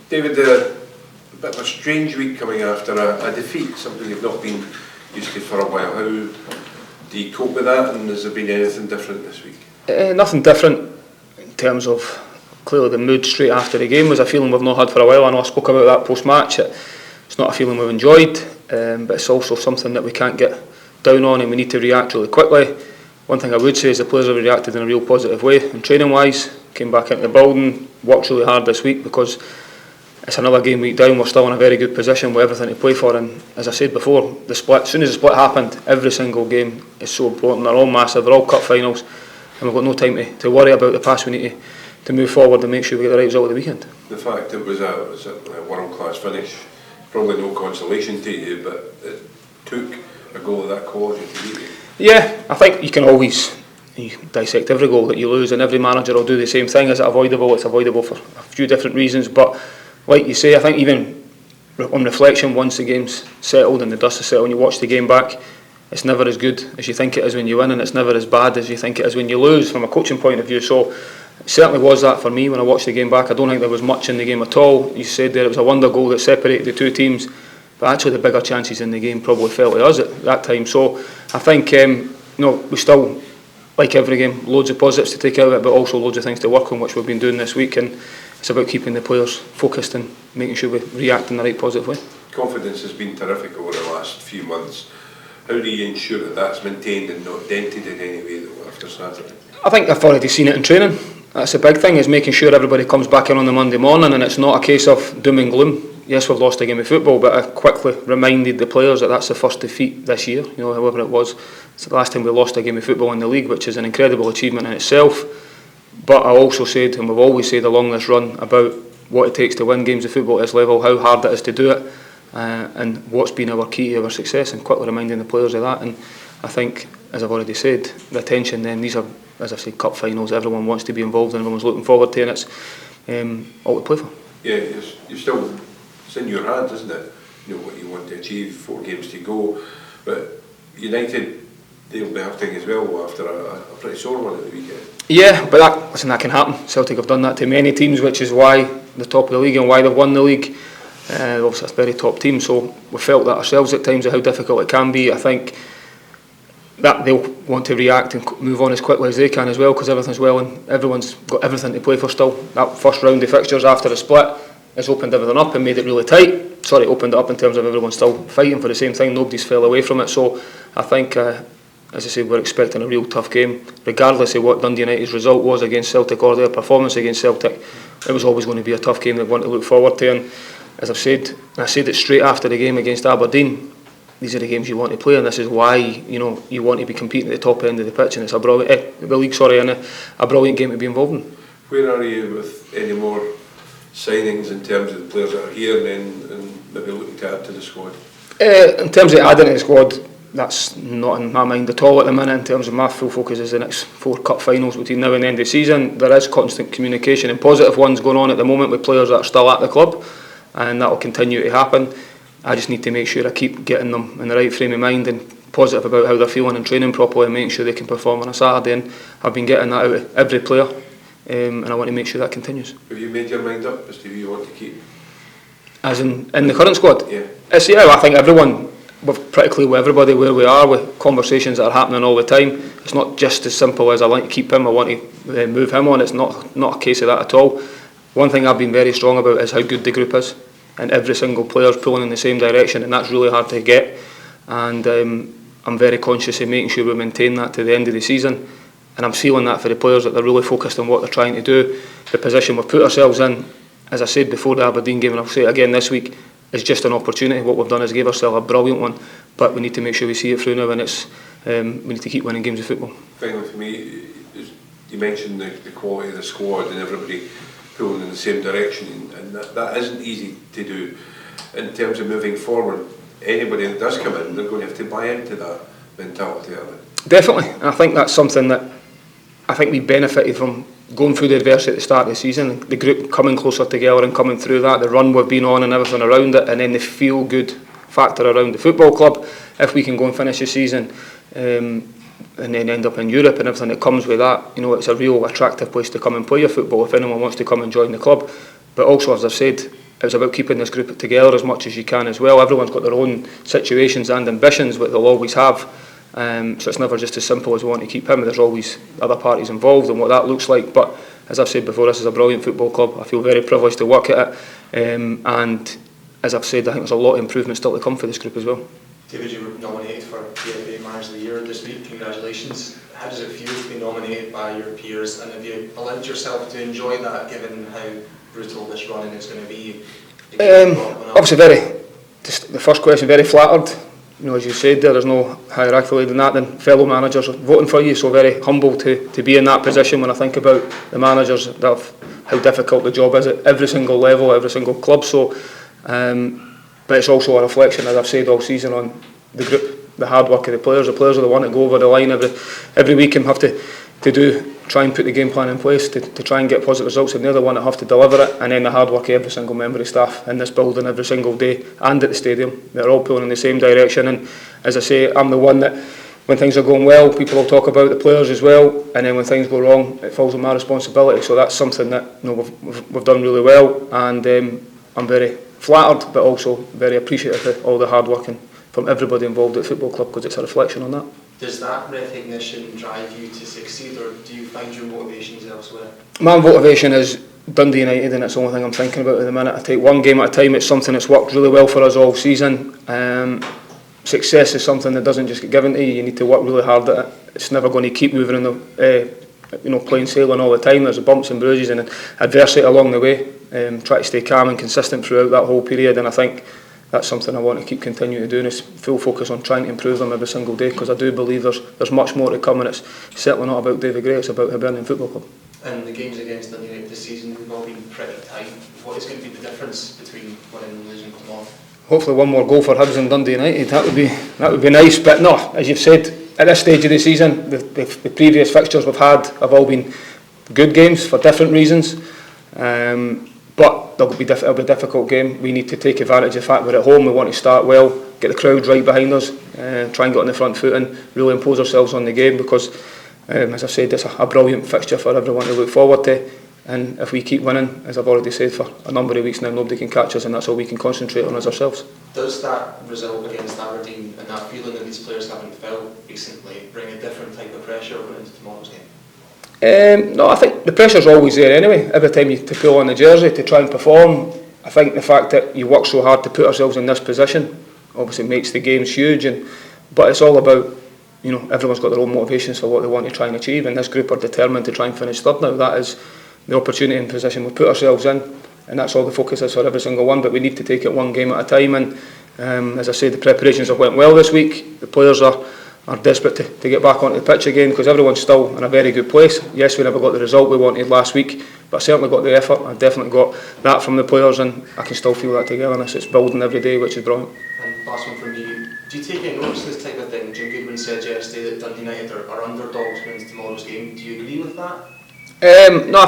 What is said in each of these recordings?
David, a bit of a strange week coming after a defeat, something you've not been used to for a while. How do you cope with that, and has there been anything different this week? Nothing different in terms of, clearly the mood straight after the game was a feeling we've not had for a while. I know I spoke about that post-match. It's not a feeling we've enjoyed, but it's also something that we can't get down on, and we need to react really quickly. One thing I would say is the players have reacted in a real positive way, and training-wise, came back into the building, worked really hard this week because it's another game week down. We're still in a very good position with everything to play for, and as I said before, the split, as soon as the split happened, every single game is so important. They're all massive, they're all cup finals, and we've got no time to worry about the past. We need to move forward and make sure we get the right result at the weekend. The fact it was a world-class finish, probably no consolation to you, but it took a goal of that quality to beat you. Yeah, I think you can always dissect every goal that you lose, and every manager will do the same thing. Is it avoidable? It's avoidable for a few different reasons, but like you say, I think even on reflection, once the game's settled and the dust is settled and you watch the game back, it's never as good as you think it is when you win, and it's never as bad as you think it is when you lose from a coaching point of view. So it certainly was that for me when I watched the game back. I don't think there was much in the game at all. You said there it was a wonder goal that separated the two teams, but actually the bigger chances in the game probably fell to us at that time. So I think we still, like every game, loads of positives to take out of it, but also loads of things to work on, which we've been doing this week, and it's about keeping the players focused and making sure we react in the right positive way. Confidence has been terrific over the last few months. How do you ensure that that's maintained and not dented in any way though after Saturday? I think I've already seen it in training. That's the big thing, is making sure everybody comes back in on the Monday morning and it's not a case of doom and gloom. Yes, we've lost a game of football, but I quickly reminded the players that that's the first defeat this year, however it was. It's the last time we lost a game of football in the league, which is an incredible achievement in itself. But I also said, and we've always said along this run, about what it takes to win games of football at this level, how hard it is to do it, and what's been our key to our success, and quickly reminding the players of that. And I think, as I've already said, the attention then, these are, as I said, cup finals, everyone wants to be involved and everyone's looking forward to, and it's all to play for. Yeah, you're still, it's in your hands, isn't it? What you want to achieve, 4 games to go, but United, they'll be hurting as well after a pretty sore one at the weekend. Yeah, but that can happen. Celtic have done that to many teams, which is why they're top of the league and why they've won the league. Obviously, it's a very top team, so we felt that ourselves at times of how difficult it can be. I think that they'll want to react and move on as quickly as they can as well, because everything's well and everyone's got everything to play for still. That first round of fixtures after the split has opened everything up and made it really tight. Opened it up in terms of everyone still fighting for the same thing. Nobody's fell away from it. So I think, as I say, we're expecting a real tough game, regardless of what Dundee United's result was against Celtic or their performance against Celtic. It was always going to be a tough game that we want to look forward to. And as I've said, and I said it straight after the game against Aberdeen, these are the games you want to play, and this is why you want to be competing at the top end of the pitch, and it's a brilliant and a brilliant game to be involved in. Where are you with any more signings in terms of the players that are here and maybe looking to add to the squad? In terms of adding to the squad, that's not in my mind at all at the minute. In terms of my full focus is the next 4 cup finals between now and the end of the season. There is constant communication and positive ones going on at the moment with players that are still at the club, and that will continue to happen. I just need to make sure I keep getting them in the right frame of mind and positive about how they're feeling and training properly and making sure they can perform on a Saturday, and I've been getting that out of every player, and I want to make sure that continues. Have you made your mind up as to who you want to keep? As in the current squad? Yeah. I think we're pretty clear with everybody where we are, with conversations that are happening all the time. It's not just as simple as I want to keep him, I want to move him on. It's not a case of that at all. One thing I've been very strong about is how good the group is, and every single player's pulling in the same direction, and that's really hard to get. And I'm very conscious of making sure we maintain that to the end of the season, and I'm feeling that for the players, that they're really focused on what they're trying to do. The position we've put ourselves in, as I said before the Aberdeen game, and I'll say it again this week, is just an opportunity. What we've done is give ourselves a brilliant one, but we need to make sure we see it through now, and we need to keep winning games of football. Finally for me, you mentioned the quality of the squad and everybody pulling in the same direction, and that isn't easy to do. In terms of moving forward, anybody that does come in, they're going to have to buy into that mentality, aren't they? Definitely. I think that's something that I think we benefited from, going through the adversity at the start of the season, the group coming closer together and coming through that, the run we've been on and everything around it, and then the feel-good factor around the football club. If we can go and finish the season and then end up in Europe and everything that comes with that, it's a real attractive place to come and play your football if anyone wants to come and join the club. But also, as I've said, it was about keeping this group together as much as you can as well. Everyone's got their own situations and ambitions, but they'll always have. So it's never just as simple as we want to keep him. There's always other parties involved and what that looks like. But as I've said before, this is a brilliant football club. I feel very privileged to work at it. And as I've said, I think there's a lot of improvement still to come for this group as well. David, you were nominated for PFA Manager of the Year this week. Congratulations. How does it feel to be nominated by your peers, and have you allowed yourself to enjoy that, given how brutal this running is going to be? Obviously, the first question, very flattered. You know, as you said there's no hierarchy than that. Then fellow managers are voting for you, so very humble to be in that position. When I think about the managers, how difficult the job is at every single level, every single club. So. But it's also a reflection, as I've said all season, on the group, the hard work of the players. The players are the one that go over the line every week and have to try and put the game plan in place to try and get positive results, and they're the one that have to deliver it. And then the hard work of every single member of staff in this building every single day and at the stadium. They're all pulling in the same direction, and as I say, I'm the one that when things are going well, people will talk about the players as well, and then when things go wrong, it falls on my responsibility. So that's something that we've done really well, and I'm very flattered, but also very appreciative of all the hard work from everybody involved at the football club, because it's a reflection on that. Does that recognition drive you to succeed, or do you find your motivations elsewhere? My motivation is Dundee United, and it's the only thing I'm thinking about at the minute. I take one game at a time. It's something that's worked really well for us all season. Success is something that doesn't just get given to you. You need to work really hard at it. It's never going to keep moving in the plain sailing all the time. There's bumps and bruises and adversity along the way. Try to stay calm and consistent throughout that whole period, and I think that's something I want to keep continuing to do, and it's full focus on trying to improve them every single day, because I do believe there's much more to come, and it's certainly not about David Gray, it's about Hibernian Football Club. And the games against Dundee United this season have all been pretty tight. What is going to be the difference between winning and losing tomorrow? Hopefully one more goal for Hibs and Dundee United. That would be nice, but no, as you've said, at this stage of the season, the previous fixtures we've had have all been good games for different reasons. But it'll be a difficult game. We need to take advantage of the fact we're at home. We want to start well, get the crowd right behind us, try and get on the front foot and really impose ourselves on the game, because, as I've said, it's a brilliant fixture for everyone to look forward to. And if we keep winning, as I've already said, for a number of weeks now, nobody can catch us, and that's all we can concentrate on as ourselves. Does that result against Aberdeen and that feeling that these players haven't felt recently bring a different type of pressure going into tomorrow's game? No, I think the pressure's always there anyway. Every time you pull on the jersey to try and perform, I think the fact that you work so hard to put ourselves in this position obviously makes the games huge. But it's all about, everyone's got their own motivations for what they want to try and achieve, and this group are determined to try and finish third now. That is the opportunity and position we put ourselves in, and that's all the focus is for every single one. But we need to take it one game at a time, and as I said, the preparations have went well this week. The players are desperate to get back onto the pitch again, because everyone's still in a very good place. Yes, we never got the result we wanted last week, but I certainly got the effort. I definitely got that from the players, and I can still feel that togetherness. It's building every day, which is brilliant. And last one from me, do you take any notice of this type of thing? Jim Goodwin said yesterday that Dundee United are underdogs going into tomorrow's game. Do you agree with that? No,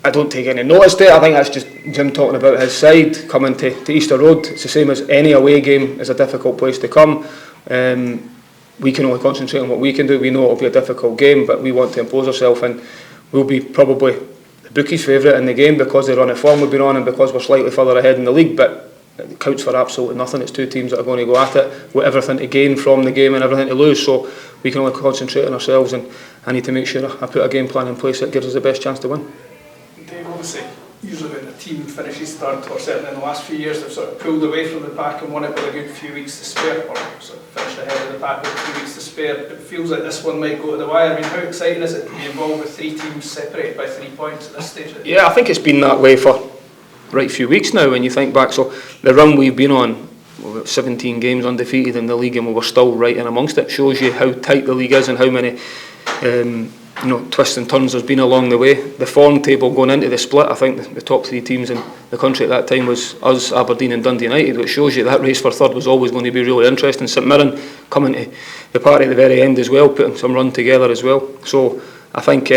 I don't take any notice of it. I think that's just Jim talking about his side, coming to Easter Road. It's the same as any away game. It's a difficult place to come. We can only concentrate on what we can do. We know it'll be a difficult game, but we want to impose ourselves, and we'll be probably the bookies' favourite in the game because they're on the form we've been on and because we're slightly further ahead in the league. But it counts for absolutely nothing. It's two teams that are going to go at it with everything to gain from the game and everything to lose. So we can only concentrate on ourselves, and I need to make sure I put a game plan in place that gives us the best chance to win. Dave, obviously, usually when the team finishes third, or certainly in the last few years, they've sort of pulled away from the pack and won it with a good few weeks to spare, or sort of finished ahead of the pack with a few weeks to spare. It feels like this one might go to the wire. I mean, how exciting is it to be involved with three teams separated by 3 points at this stage? Yeah, I think it's been that way for a few weeks now when you think back. So the run we've been on, we've got 17 games undefeated in the league, and we were still right in amongst it. Shows you how tight the league is and how many twists and turns there's been along the way. The form table going into the split, I think the top three teams in the country at that time was us, Aberdeen and Dundee United, which shows you that race for third was always going to be really interesting. St Mirren coming to the party at the very end as well, putting some run together as well. So I think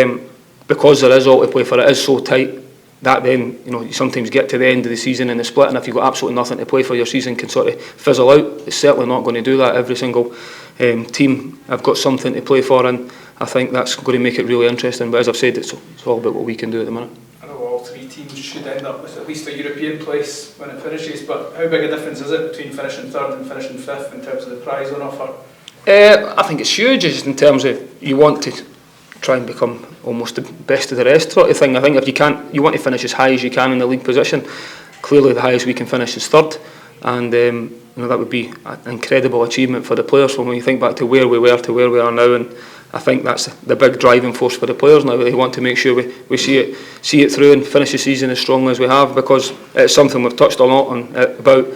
because there is all to play for, it is so tight, that then you sometimes get to the end of the season in the split, and if you've got absolutely nothing to play for, your season can sort of fizzle out. It's certainly not going to do that. Every single team have got something to play for, and I think that's going to make it really interesting. But as I've said, it's all about what we can do at the minute. I know all three teams teams should end up with at least a European place when it finishes, but how big a difference is it between finishing third and finishing fifth in terms of the prize on offer? I think it's huge, just in terms of you want to try and become almost the best of the rest sort of thing. I think if you can't, you want to finish as high as you can in the league position. Clearly the highest we can finish is third, and that would be an incredible achievement for the players when you think back to where we were to where we are now, and I think that's the big driving force for the players now. They want to make sure we see it through and finish the season as strongly as we have, because it's something we've touched a lot on about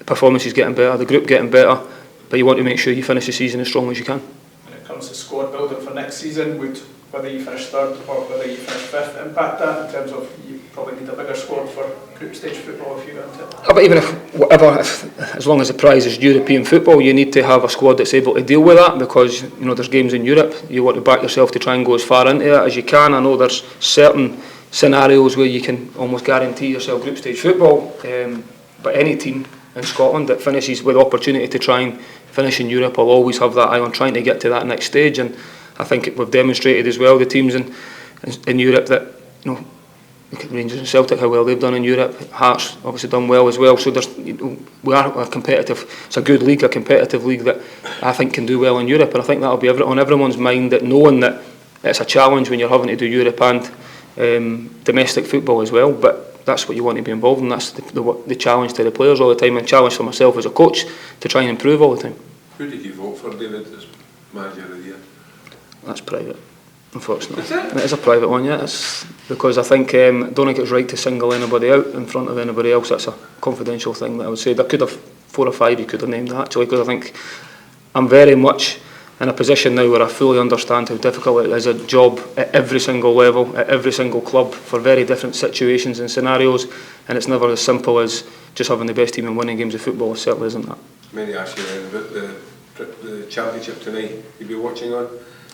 performances getting better, the group getting better, but you want to make sure you finish the season as strong as you can. When it comes to squad building for next season, would whether you finish third or whether you finish fifth impact that in terms of you probably need a bigger squad for group stage football if you want it? But even if as long as the prize is European football, you need to have a squad that's able to deal with that, because there's games in Europe. You want to back yourself to try and go as far into it as you can. I know there's certain scenarios where you can almost guarantee yourself group stage football, but any team in Scotland that finishes with opportunity to try and finish in Europe will always have that eye on trying to get to that next stage. And I think we've demonstrated as well, the teams in Europe, that look at Rangers and Celtic, how well they've done in Europe. Hearts obviously done well as well. So there's, we are a competitive. It's a good league, a competitive league that I think can do well in Europe. And I think that'll be on everyone's mind, that knowing that it's a challenge when you're having to do Europe and domestic football as well. But that's what you want to be involved in. That's the challenge to the players all the time, and challenge for myself as a coach to try and improve all the time. Who did you vote for, David, as manager of the year? That's private, unfortunately. It is a private one, yeah. It's because I think I don't think it's right to single anybody out in front of anybody else. That's a confidential thing that I would say. There could have 4 or 5 you could have named actually, because I think I'm very much in a position now where I fully understand how difficult it is a job at every single level, at every single club, for very different situations and scenarios, and it's never as simple as just having the best team and winning games of football. It certainly isn't that. Many ask you about the championship tonight. You'll be watching on?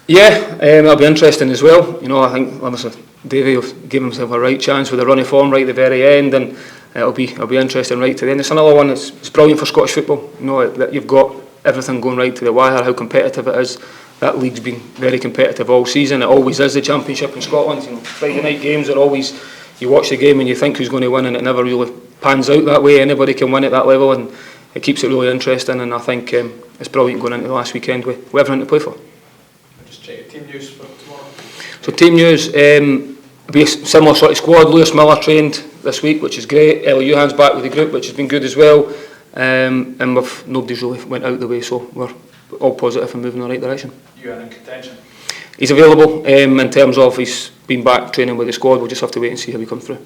Yeah, it'll be interesting as well. I think honestly, Davey will give himself a right chance with a run of form right at the very end, and it'll be interesting right to the end. It's another one that's brilliant for Scottish football. That you've got everything going right to the wire, how competitive it is. That league's been very competitive all season. It always is, the Championship in Scotland. Friday night games are always, you watch the game and you think who's going to win, and it never really pans out that way. Anybody can win at that level, and it keeps it really interesting. And I think it's brilliant going into the last weekend with everything to play for. Just check your team news for tomorrow. So team news, be a similar sort of squad. Lewis Miller trained this week, which is great. Ellie Johan's back with the group, which has been good as well. And nobody's really went out the way, so we're all positive and moving in the right direction. Johan in contention? He's available in terms of he's been back training with the squad. We'll just have to wait and see how he comes through.